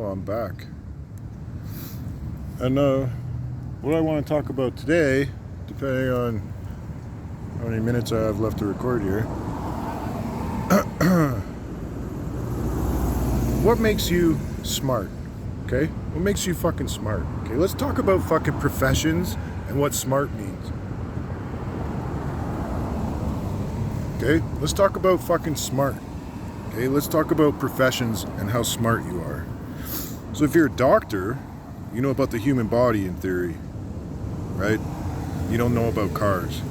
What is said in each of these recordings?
Well, I'm back. And what I want to talk about today, depending on how many minutes I have left to record here, what makes you smart? Okay? What makes you fucking smart? Okay, let's talk about fucking professions and what smart means. Okay? Let's talk about fucking smart. Okay? Let's talk about professions and how smart you are. So if you're a doctor, you know about the human body in theory, right? You don't know about cars,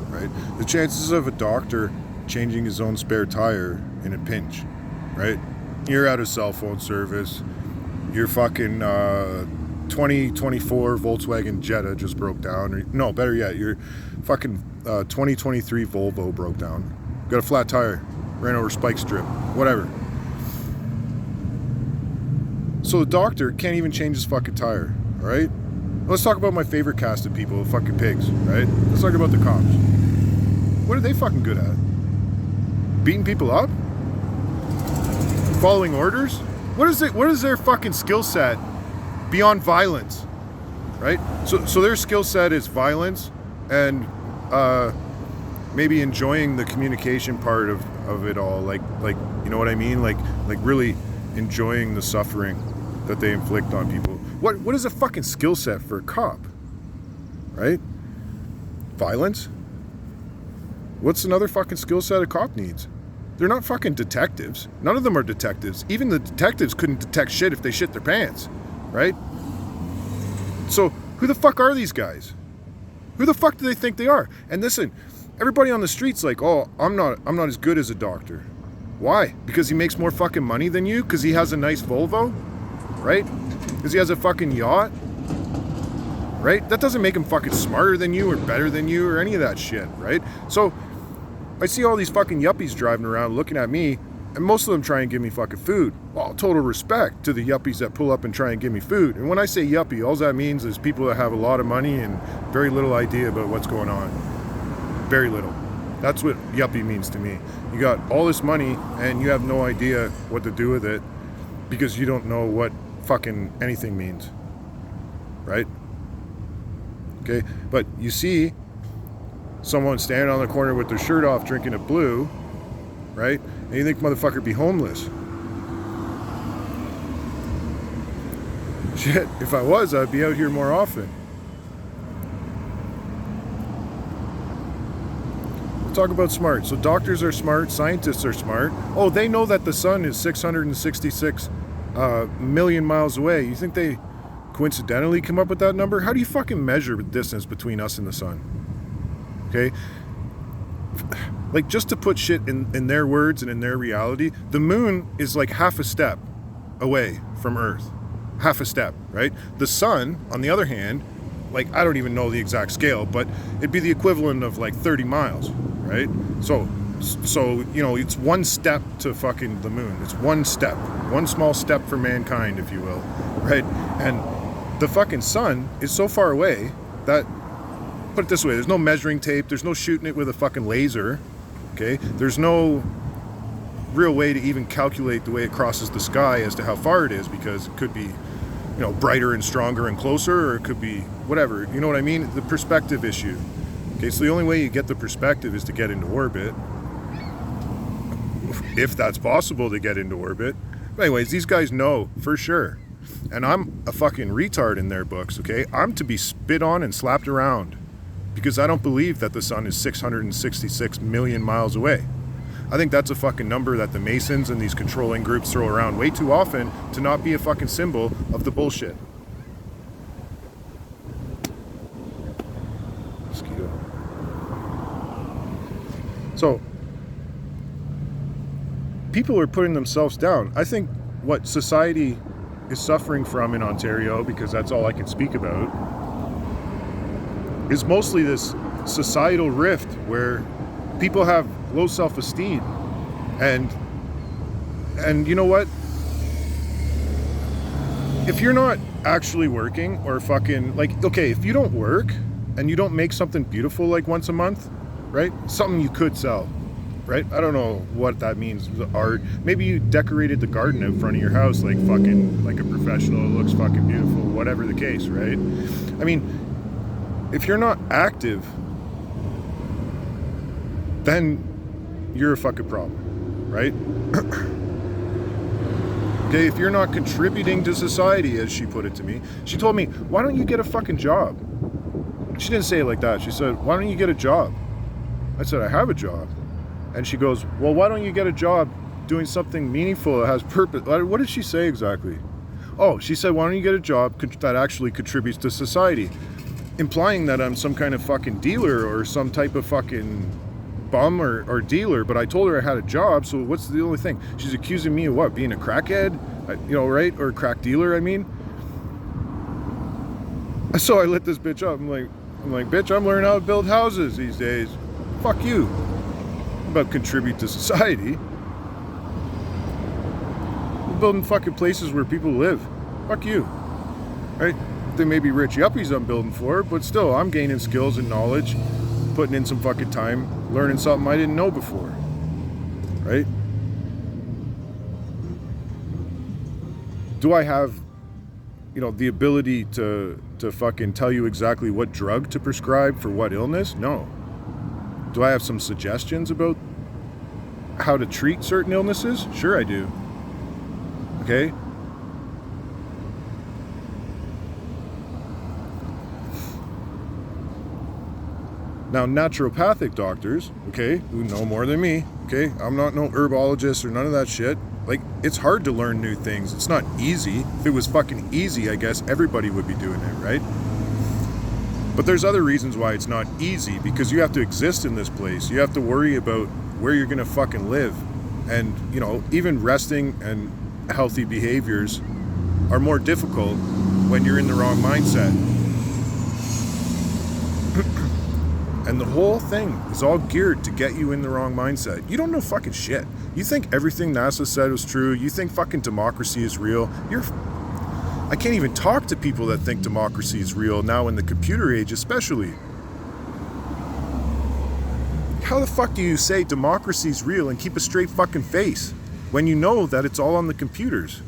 right? The chances of a doctor changing his own spare tire in a pinch, right? You're out of cell phone service. Your fucking 2024 Volkswagen Jetta just broke down. Or, no, better yet, your fucking 2023 Volvo broke down. Got a flat tire, ran over a spike strip, whatever. So the doctor can't even change his fucking tire, all right? Let's talk about my favorite cast of people, fucking pigs, right? Let's talk about the cops. What are they fucking good at? Beating people up? Following orders? What is their fucking skill set beyond violence, right? So their skill set is violence and maybe enjoying the communication part of it all, like you know what I mean? Like really enjoying the suffering that they inflict on people. What is a fucking skill set for a cop, right? Violence? What's another fucking skill set a cop needs? They're not fucking detectives. None of them are detectives. Even the detectives couldn't detect shit if they shit their pants, right? So who the fuck are these guys? Who the fuck do they think they are? And listen, everybody on the street's like, oh, I'm not as good as a doctor. Why? Because he makes more fucking money than you? Because he has a nice Volvo? Right? Because he has a fucking yacht? Right? That doesn't make him fucking smarter than you or better than you or any of that shit, right? So I see all these fucking yuppies driving around looking at me, and most of them try and give me fucking food. Well, total respect to the yuppies that pull up and try and give me food. And when I say yuppie, all that means is people that have a lot of money and very little idea about what's going on. Very little. That's what yuppie means to me. You got all this money and you have no idea what to do with it because you don't know what fucking anything means. Right? Okay? But you see someone standing on the corner with their shirt off drinking a blue, right? And you think motherfucker be homeless. Shit, if I was, I'd be out here more often. We'll talk about smart. So doctors are smart, scientists are smart. Oh, they know that the sun is 666 million miles away. You think they coincidentally come up with that number? How do you fucking measure the distance between us and the sun? Okay? Like, just to put shit in their words and in their reality, the moon is like half a step away from Earth. Half a step, right? The sun, on the other hand, like, I don't even know the exact scale, but it'd be the equivalent of like 30 miles, right? So you know, it's one step to fucking the moon. It's one step. One small step for mankind, if you will, right? And the fucking sun is so far away that, put it this way, there's no measuring tape, there's no shooting it with a fucking laser, okay? There's no real way to even calculate the way it crosses the sky as to how far it is, because it could be, you know, brighter and stronger and closer, or it could be whatever, you know what I mean? The perspective issue. Okay, so the only way you get the perspective is to get into orbit, if that's possible to get into orbit. But anyways, these guys know for sure. And I'm a fucking retard in their books, okay? I'm to be spit on and slapped around, because I don't believe that the sun is 666 million miles away. I think that's a fucking number that the Masons and these controlling groups throw around way too often to not be a fucking symbol of the bullshit. Mosquito. So, people are putting themselves down. I think what society is suffering from in Ontario, because that's all I can speak about, is mostly this societal rift where people have low self-esteem. And you know what? If you're not actually working or fucking, like, okay, if you don't work and you don't make something beautiful like once a month, right? Something you could sell, right? I don't know what that means, the art. Maybe you decorated the garden out front of your house like fucking, like a professional. It looks fucking beautiful, whatever the case, right? I mean, if you're not active, then you're a fucking problem, right? Okay, if you're not contributing to society, as she put it to me, she told me, why don't you get a fucking job? She didn't say it like that. She said, why don't you get a job? I said, I have a job. And she goes, well, why don't you get a job doing something meaningful that has purpose? What did she say exactly? Oh, she said, why don't you get a job that actually contributes to society? Implying that I'm some kind of fucking dealer or some type of fucking bum or dealer, but I told her I had a job, so what's the only thing? She's accusing me of what? Being a crackhead? You know, right? Or a crack dealer, I mean. So I lit this bitch up. I'm like, bitch, I'm learning how to build houses these days. Fuck you. About contribute to society. I'm building fucking places where people live. Fuck you. Right? They may be rich yuppies I'm building for, but still, I'm gaining skills and knowledge, putting in some fucking time, learning something I didn't know before. Right? Do I have, you know, the ability to fucking tell you exactly what drug to prescribe for what illness? No. Do I have some suggestions about how to treat certain illnesses? Sure I do. Okay? Now, naturopathic doctors, okay, who know more than me, okay, I'm not no herbologist or none of that shit. Like, it's hard to learn new things. It's not easy. If it was fucking easy, I guess everybody would be doing it, right? But there's other reasons why it's not easy, because you have to exist in this place. You have to worry about where you're gonna fucking live. And, you know, even resting and healthy behaviors are more difficult when you're in the wrong mindset. And the whole thing is all geared to get you in the wrong mindset. You don't know fucking shit. You think everything NASA said was true. You think fucking democracy is real. I can't even talk to people that think democracy is real now in the computer age, especially. How the fuck do you say democracy is real and keep a straight fucking face when you know that it's all on the computers?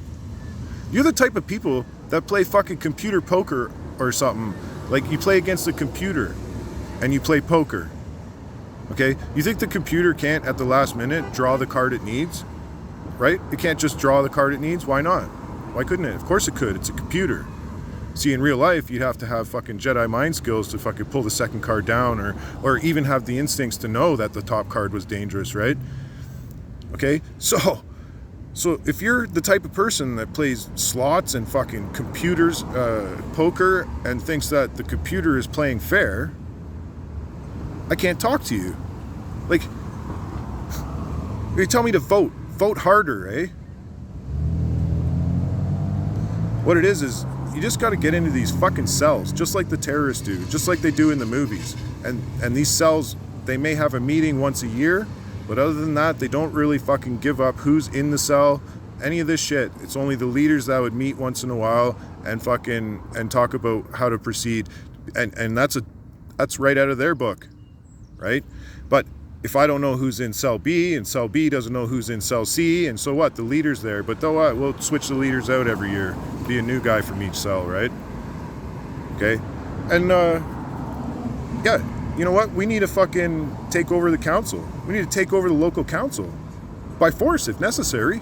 You're the type of people that play fucking computer poker or something. Like, you play against the computer and you play poker. Okay? You think the computer can't, at the last minute, draw the card it needs? Right? It can't just draw the card it needs? Why not? Why couldn't it? Of course it could. It's a computer. See, in real life, you'd have to have fucking Jedi mind skills to fucking pull the second card down, or even have the instincts to know that the top card was dangerous, right? Okay? So if you're the type of person that plays slots and fucking computers, poker, and thinks that the computer is playing fair, I can't talk to you. Like, you tell me to vote harder, eh? What it is you just got to get into these fucking cells, just like the terrorists do, just like they do in the movies. And these cells, they may have a meeting once a year, but other than that, they don't really fucking give up who's in the cell, any of this shit. It's only the leaders that would meet once in a while and talk about how to proceed. And that's right out of their book. Right? But if I don't know who's in cell B, and cell B doesn't know who's in cell C, and so what? The leader's there. But though what? We'll switch the leaders out every year. Be a new guy from each cell, right? Okay? And, yeah, you know what? We need to fucking take over the council. We need to take over the local council. By force, if necessary.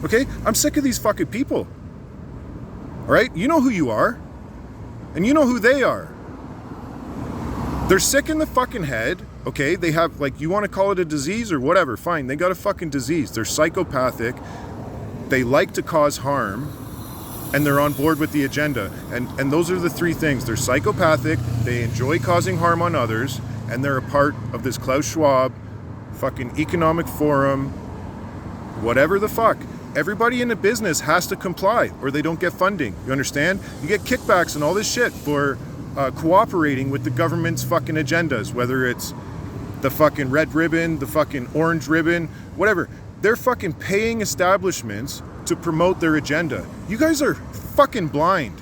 Okay? I'm sick of these fucking people. Alright? You know who you are. And you know who they are. They're sick in the fucking head, okay? They have, like, you want to call it a disease or whatever, fine. They got a fucking disease. They're psychopathic. They like to cause harm, and they're on board with the agenda. And those are the three things. They're psychopathic, they enjoy causing harm on others, and they're a part of this Klaus Schwab fucking economic forum, whatever the fuck. Everybody in the business has to comply, or they don't get funding. You understand? You get kickbacks and all this shit for cooperating with the government's fucking agendas, whether it's the fucking red ribbon, the fucking orange ribbon, whatever. They're fucking paying establishments to promote their agenda. You guys are fucking blind.